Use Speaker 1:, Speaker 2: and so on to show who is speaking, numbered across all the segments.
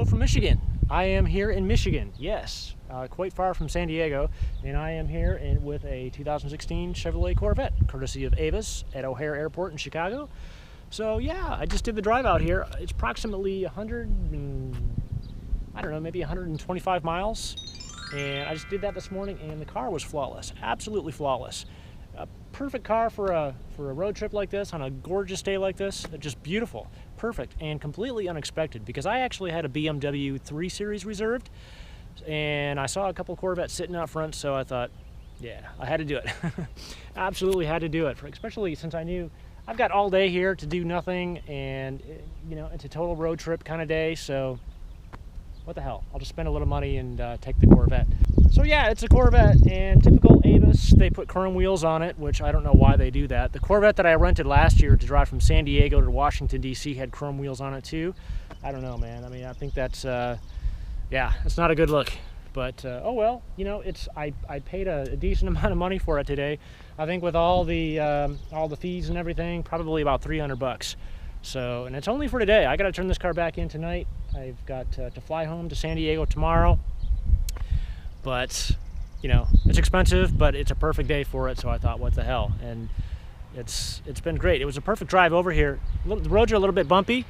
Speaker 1: Hello from Michigan. I am here in Michigan, yes, quite far from San Diego, and I am here with a 2016 Chevrolet Corvette, courtesy of Avis at O'Hare Airport in Chicago. So yeah, I just did the drive out here. It's approximately 125 miles, and I just did that this morning, and the car was flawless, absolutely flawless. A perfect car for a road trip like this, on a gorgeous day like this. Just beautiful, perfect, and completely unexpected, because I actually had a BMW 3 Series reserved, and I saw a couple Corvettes sitting out front, so I thought, yeah, I had to do it. Absolutely had to do it, especially since I knew I've got all day here to do nothing, and you know, it's a total road trip kind of day, so what the hell, I'll just spend a little money and take the Corvette. So yeah, it's a Corvette, and typical Avis, they put chrome wheels on it, which I don't know why they do that. The Corvette that I rented last year to drive from San Diego to Washington, D.C. had chrome wheels on it too. I don't know, man. I mean, I think that's, yeah, it's not a good look. But, oh well, you know, I paid a decent amount of money for it today. I think with all the fees and everything, probably about 300 bucks. So, and it's only for today. I got to turn this car back in tonight. I've got to fly home to San Diego tomorrow. But, you know, it's expensive, but it's a perfect day for it, so I thought, what the hell? And it's been great. It was a perfect drive over here. The roads are a little bit bumpy, a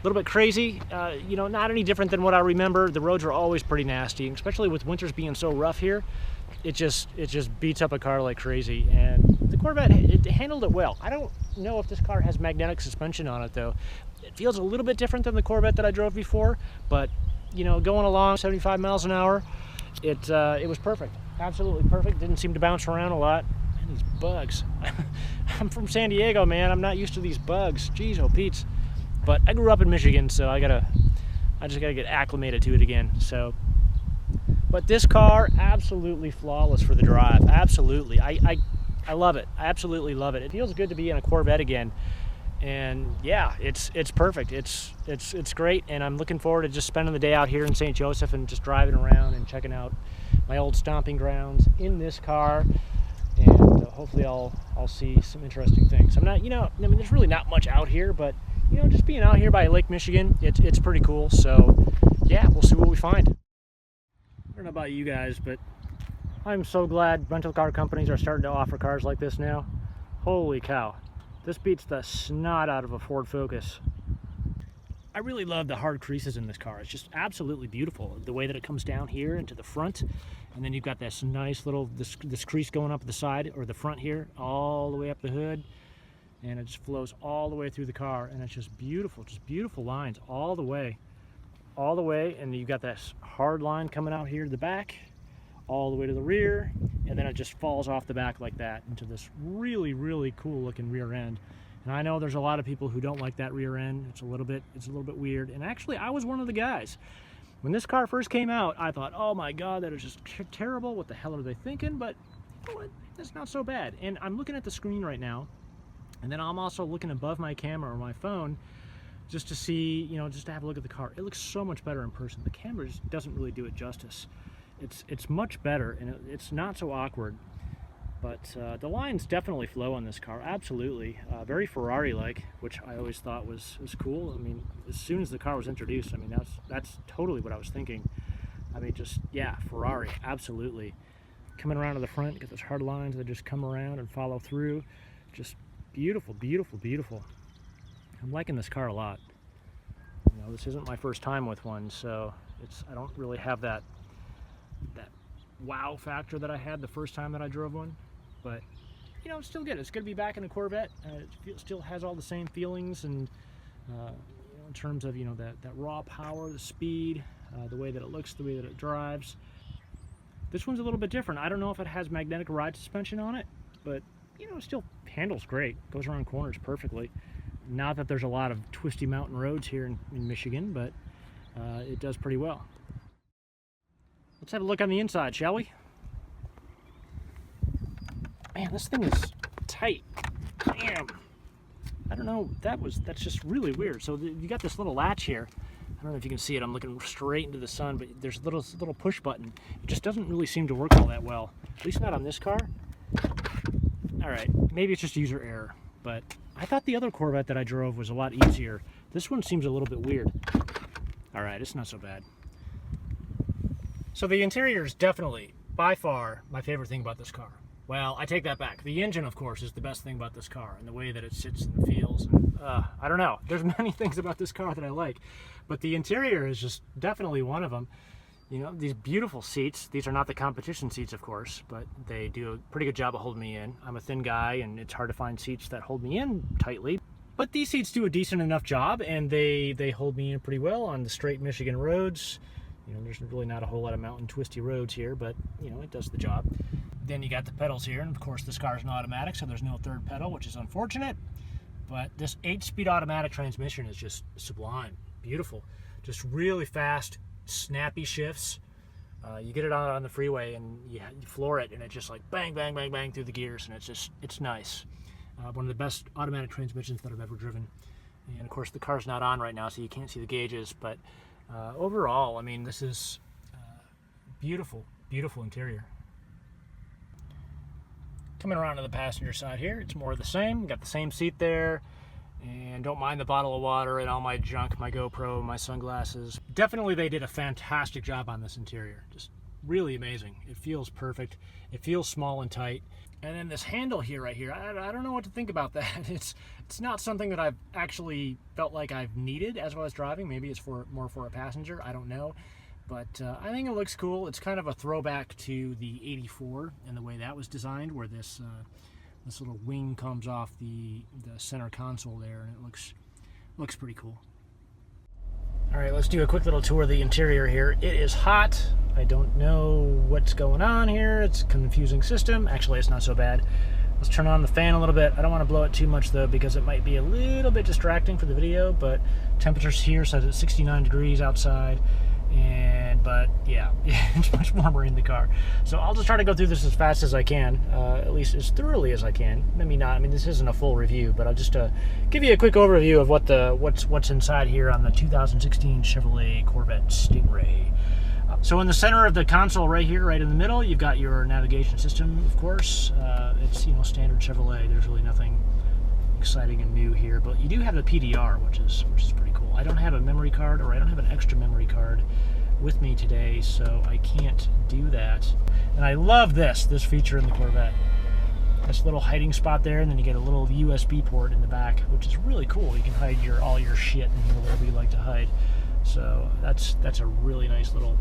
Speaker 1: little bit crazy, you know, not any different than what I remember. The roads are always pretty nasty, especially with winters being so rough here. It just beats up a car like crazy, and the Corvette, it handled it well. I don't know if this car has magnetic suspension on it, though. It feels a little bit different than the Corvette that I drove before, but, you know, going along 75 miles an hour, it was perfect, absolutely perfect. Didn't seem to bounce around a lot. Man, these bugs. I'm from San Diego, man. I'm not used to these bugs. Jeez, oh Pete's. But I grew up in Michigan, so I just gotta get acclimated to it again. So, but this car, absolutely flawless for the drive. Absolutely, I love it. I absolutely love it. It feels good to be in a Corvette again. And yeah, it's perfect. It's great, and I'm looking forward to just spending the day out here in St. Joseph and just driving around and checking out my old stomping grounds in this car. And hopefully I'll see some interesting things. I'm not, you know, I mean, there's really not much out here, but you know, just being out here by Lake Michigan, it's pretty cool. So yeah, we'll see what we find. I don't know about you guys, but I'm so glad rental car companies are starting to offer cars like this now. Holy cow. This beats the snot out of a Ford Focus. I really love the hard creases in this car. It's just absolutely beautiful. The way that it comes down here into the front, and then you've got this nice little, this crease going up the side, or the front here, all the way up the hood, and it just flows all the way through the car, and it's just beautiful lines all the way, and you've got this hard line coming out here to the back, all the way to the rear, and then it just falls off the back like that into this really cool looking rear end. And I know there's a lot of people who don't like that rear end. It's a little bit weird, and actually I was one of the guys. When this car first came out, I thought, oh my god, that is just terrible. What the hell are they thinking? But you know what? That's not so bad. And I'm looking at the screen right now, and then I'm also looking above my camera or my phone just to see, you know, just to have a look at the car. It looks so much better in person. The camera just doesn't really do it justice. It's much better, and it's not so awkward. But the lines definitely flow on this car, absolutely. Very Ferrari-like, which I always thought was cool. I mean, as soon as the car was introduced, I mean, that's totally what I was thinking. I mean, just, yeah, Ferrari, absolutely. Coming around to the front, get those hard lines that just come around and follow through. Just beautiful. I'm liking this car a lot. You know, this isn't my first time with one, so I don't really have that wow factor that I had the first time that I drove one. But, you know, it's still good. It's good to be back in a Corvette. It still has all the same feelings, and you know, in terms of, you know, that raw power, the speed, the way that it looks, the way that it drives. This one's a little bit different. I don't know if it has magnetic ride suspension on it, but, you know, it still handles great. Goes around corners perfectly. Not that there's a lot of twisty mountain roads here in Michigan, but it does pretty well. Let's have a look on the inside, shall we? Man, this thing is tight. Damn. I don't know, that's just really weird. So you got this little latch here. I don't know if you can see it. I'm looking straight into the sun, but there's a little push button. It just doesn't really seem to work all that well. At least not on this car. All right, maybe it's just user error, but I thought the other Corvette that I drove was a lot easier. This one seems a little bit weird. All right, it's not so bad. So the interior is definitely, by far, my favorite thing about this car. Well, I take that back. The engine, of course, is the best thing about this car, and the way that it sits and feels. And, I don't know. There's many things about this car that I like, but the interior is just definitely one of them. You know, these beautiful seats. These are not the competition seats, of course, but they do a pretty good job of holding me in. I'm a thin guy, and it's hard to find seats that hold me in tightly. But these seats do a decent enough job, and they hold me in pretty well on the straight Michigan roads. You know, there's really not a whole lot of mountain twisty roads here, but, you know, it does the job. Then you got the pedals here, and of course this car is an automatic, so there's no third pedal, which is unfortunate. But this 8-speed automatic transmission is just sublime, beautiful. Just really fast, snappy shifts. You get it on the freeway, and you floor it, and it's just like bang, bang, bang, bang through the gears, and it's nice. One of the best automatic transmissions that I've ever driven. And of course the car's not on right now, so you can't see the gauges, but overall, I mean, this is beautiful, beautiful interior. Coming around to the passenger side here, it's more of the same. Got the same seat there, and don't mind the bottle of water and all my junk, my GoPro, my sunglasses. Definitely they did a fantastic job on this interior. Just really amazing. It feels perfect. It feels small and tight. And then this handle here, right here, I don't know what to think about that. It's not something that I've actually felt like I've needed as I was driving. Maybe it's more for a passenger. I don't know. But I think it looks cool. It's kind of a throwback to the 84 and the way that was designed, where this little wing comes off the center console there, and it looks pretty cool. All right, let's do a quick little tour of the interior here. It is hot. I don't know what's going on here. It's a confusing system. Actually, it's not so bad. Let's turn on the fan a little bit. I don't want to blow it too much though, because it might be a little bit distracting for the video, but temperatures here says it's 69 degrees outside. But yeah, it's much warmer in the car. So I'll just try to go through this as fast as I can, at least as thoroughly as I can. Maybe not. I mean, this isn't a full review, but I'll just give you a quick overview of what's inside here on the 2016 Chevrolet Corvette Stingray. So in the center of the console, right here, right in the middle, you've got your navigation system. Of course, it's standard Chevrolet. There's really nothing exciting and new here, but you do have the PDR, which is pretty cool. I don't have a memory card, or I don't have an extra memory card with me today, so I can't do that. And I love this feature in the Corvette. This little hiding spot there, and then you get a little USB port in the back, which is really cool. You can hide all your shit in here, whatever you like to hide. So that's a really nice little,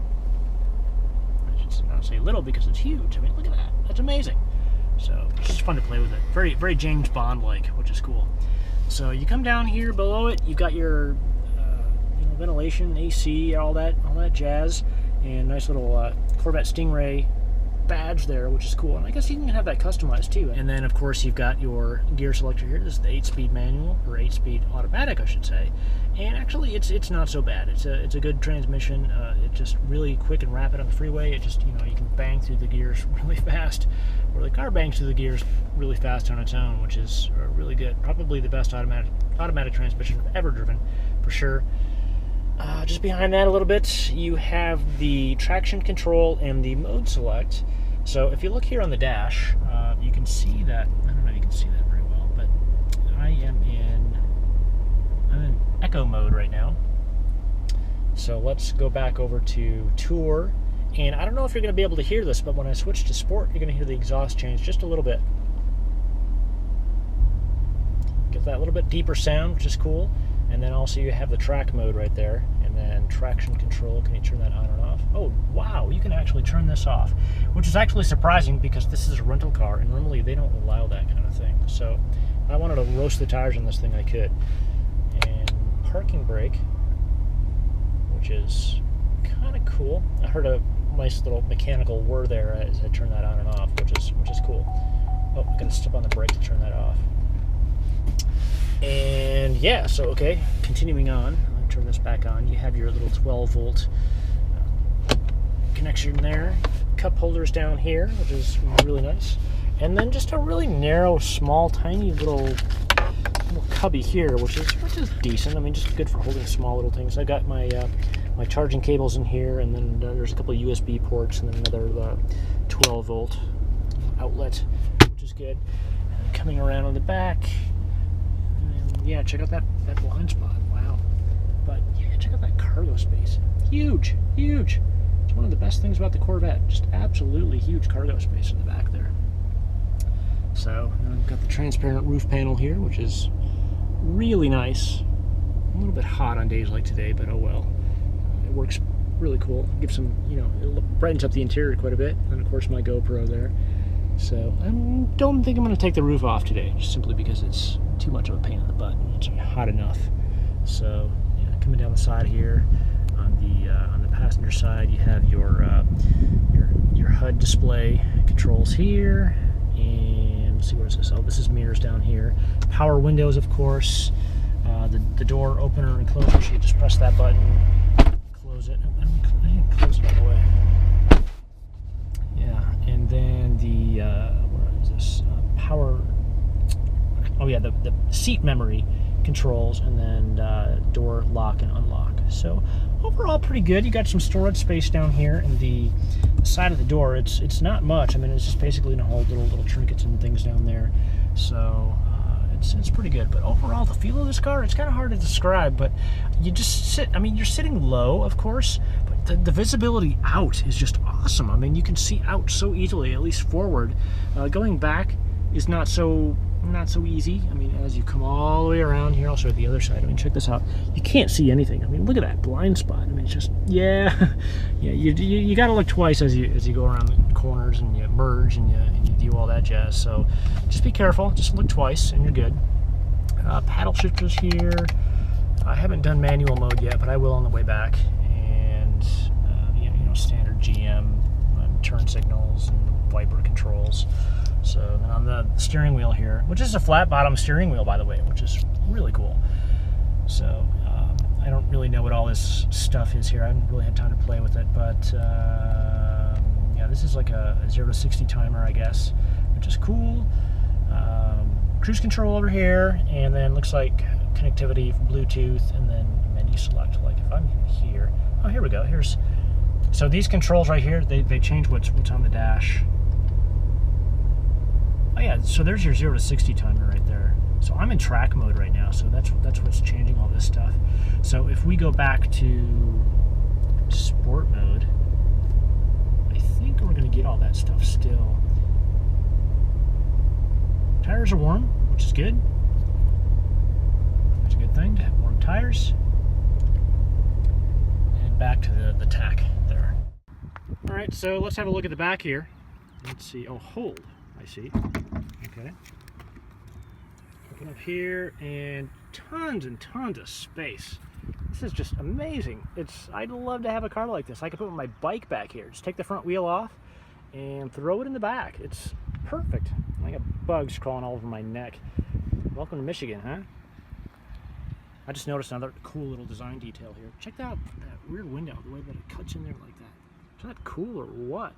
Speaker 1: I should not say little because it's huge. I mean, look at that. That's amazing. So it's just fun to play with it. Very, very James Bond-like, which is cool. So you come down here below it, you've got your ventilation, AC, all that jazz, and nice little Corvette Stingray badge there, which is cool. And I guess you can have that customized too. And then of course you've got your gear selector here. This is the 8-speed manual, or 8-speed automatic, I should say. And actually it's not so bad. It's a good transmission. It's just really quick and rapid on the freeway. It just, you can bang through the gears really fast, or the car bangs through the gears really fast on its own, which is really good. Probably the best automatic transmission I've ever driven, for sure. Just behind that a little bit, you have the traction control and the mode select. So if you look here on the dash, you can see that. I don't know if you can see that very well, but I'm in eco mode right now. So let's go back over to tour. And I don't know if you're going to be able to hear this, but when I switch to sport, you're going to hear the exhaust change just a little bit. Get that little bit deeper sound, which is cool. And then also you have the track mode right there, and then traction control. Can you turn that on and off? Oh, wow, you can actually turn this off, which is actually surprising because this is a rental car, and normally they don't allow that kind of thing. So if I wanted to roast the tires on this thing, I could. And parking brake, which is kind of cool. I heard a nice little mechanical whir there as I turned that on and off, which is cool. Oh, I gotta step on the brake to turn that off. And yeah, so okay, continuing on, I'll turn this back on. You have your little 12-volt connection there. Cup holders down here, which is really nice. And then just a really narrow, small, tiny little cubby here, which is decent. I mean, just good for holding small little things. I got my my charging cables in here, and then there's a couple of USB ports, and then another 12-volt outlet, which is good. And coming around on the back. Yeah, check out that blind spot. Wow. But yeah, check out that cargo cargo space. Huge, huge. It's one of the best things about the Corvette. Just absolutely huge cargo space in the back there. So I've got the transparent roof panel here, which is really nice. A little bit hot on days like today, but oh well. It works really cool. Gives some, you know, it brightens up the interior quite a bit. And of course my GoPro there. So I don't think I'm going to take the roof off today, just simply because it's too much of a pain in the butt. It's hot enough. So yeah, coming down the side here, on the passenger side, you have your HUD display controls here, and let's see, what is this? Oh, this is mirrors down here. Power windows, of course. The door opener and closer, so you just press that button, close it. I didn't close it all the way. Yeah, and then the what is this? Power. Oh yeah, the seat memory controls, and then door lock and unlock. So overall, pretty good. You got some storage space down here, and the side of the door. It's not much. I mean, it's just basically gonna hold little trinkets and things down there. So it's pretty good. But overall, the feel of this car, it's kind of hard to describe. But you just sit. I mean, you're sitting low, of course, but the visibility out is just awesome. I mean, you can see out so easily, at least forward. Going back is not so easy. I mean, as you come all the way around here, I'll show you the other side. I mean, check this out. You can't see anything. I mean, look at that blind spot. I mean, it's just, yeah, yeah. You got to look twice as you go around the corners and you merge and you do all that jazz. So just be careful. Just look twice and you're good. Paddle shifters here. I haven't done manual mode yet, but I will on the way back. And you know, standard GM turn signals and wiper controls. So then on the steering wheel here, which is a flat bottom steering wheel, by the way, which is really cool. So I don't really know what all this stuff is here. I haven't really had time to play with it, but yeah, this is like a 0 to 60 timer, I guess, which is cool. Cruise control over here, and then looks like connectivity, Bluetooth, and then menu select. Like if I'm here, oh, here we go. So these controls right here, they change what's on the dash. Oh yeah, so there's your 0 to 60 timer right there. So I'm in track mode right now, so that's what's changing all this stuff. So if we go back to sport mode, I think we're gonna get all that stuff still. Tires are warm, which is good. It's a good thing to have warm tires. And back to the tack there. All right, so let's have a look at the back here. Let's see, oh, hold. I see. Okay. Open up here, and tons and tons of space. This is just amazing. I'd love to have a car like this. I could put my bike back here. Just take the front wheel off and throw it in the back. It's perfect. I got bugs crawling all over my neck. Welcome to Michigan, huh? I just noticed another cool little design detail here. Check out that rear window, the way that it cuts in there like that. Is that cool or what?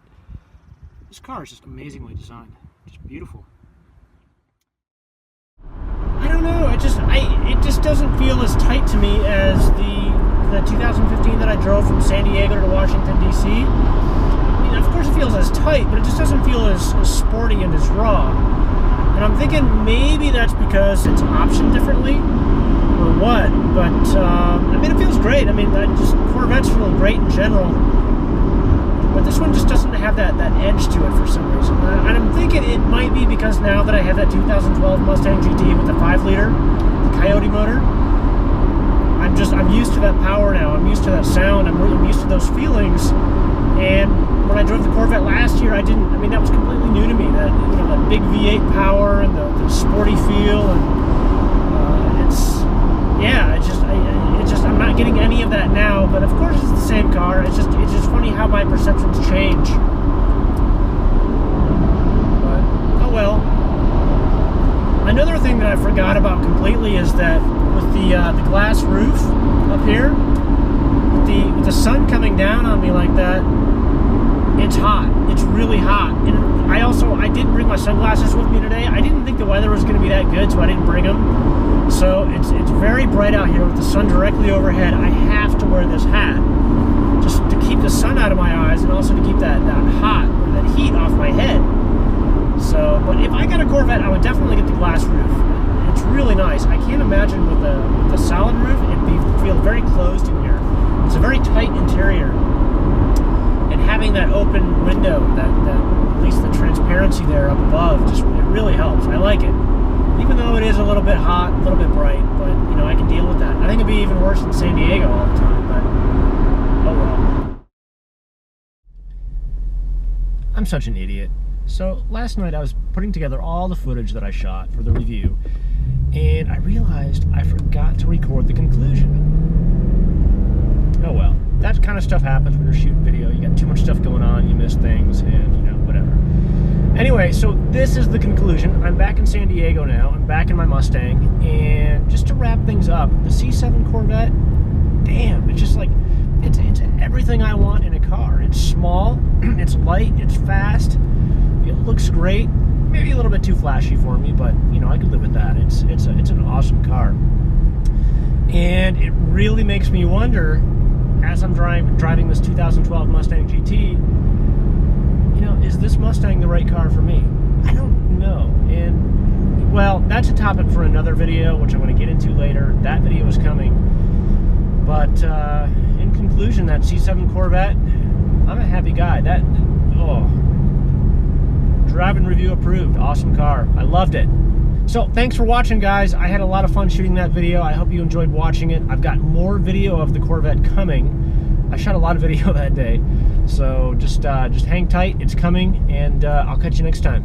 Speaker 1: This car is just amazingly designed. Just beautiful. I don't know. It just doesn't feel as tight to me as the 2015 that I drove from San Diego to Washington D.C. I mean, of course it feels as tight, but it just doesn't feel as sporty and as raw. And I'm thinking maybe that's because it's optioned differently or what. But I mean, it feels great. I mean, Corvettes feel great in general. But this one just doesn't have that edge to it for some reason. And I'm thinking it might be because now that I have that 2012 Mustang GT with the 5-liter, the Coyote motor, I'm used to that power now. I'm used to that sound. I'm used to those feelings. And when I drove the Corvette last year, that was completely new to me. That big V8 power and the sporty feel, and I'm not getting any of that now. But of course, it's the same car. It's just funny how my perceptions change. But oh well. Another thing that I forgot about completely is that with the glass roof up here, with the sun coming down on me like that, it's hot. It's really hot. And I didn't bring my sunglasses with me today. I didn't think the weather was going to be that good, so I didn't bring them. So it's very bright out here with the sun directly overhead. I have to wear this hat just to keep the sun out of my eyes, and also to keep that hot or that heat off my head. So, but if I got a Corvette, I would definitely get the glass roof. It's really nice. I can't imagine with the solid roof, it'd feel very closed in here. It's a very very tight interior, and having that open window, that at least the transparency there up above, just it really helps. I like it, even though it is a little bit hot, a little bit bright, but you know, I can deal with that. I think it'd be even worse in San Diego all the time, but oh well. I'm such an idiot. So last night I was putting together all the footage that I shot for the review, and I realized I forgot to record the conclusion. Oh well, that kind of stuff happens when you're shooting video. You got too much stuff going on, you miss things, and you know, whatever. Anyway, so this is the conclusion. I'm back in San Diego now. I'm back in my Mustang, and just to wrap things up, the C7 Corvette, damn, it's just like, it's everything I want in a car. It's small, it's light, it's fast, it looks great. Maybe a little bit too flashy for me, but you know, I could live with that. It's an awesome car, and it really makes me wonder, as I'm driving this 2012 Mustang GT, you know, is this Mustang the right car for me? I don't know. And well, that's a topic for another video, which I'm going to get into later. That video is coming. But in conclusion, that C7 Corvette, I'm a happy guy. That, oh, drive and review approved. Awesome car. I loved it. So thanks for watching, guys. I had a lot of fun shooting that video. I hope you enjoyed watching it. I've got more video of the Corvette coming. I shot a lot of video that day. So just hang tight. It's coming, and I'll catch you next time.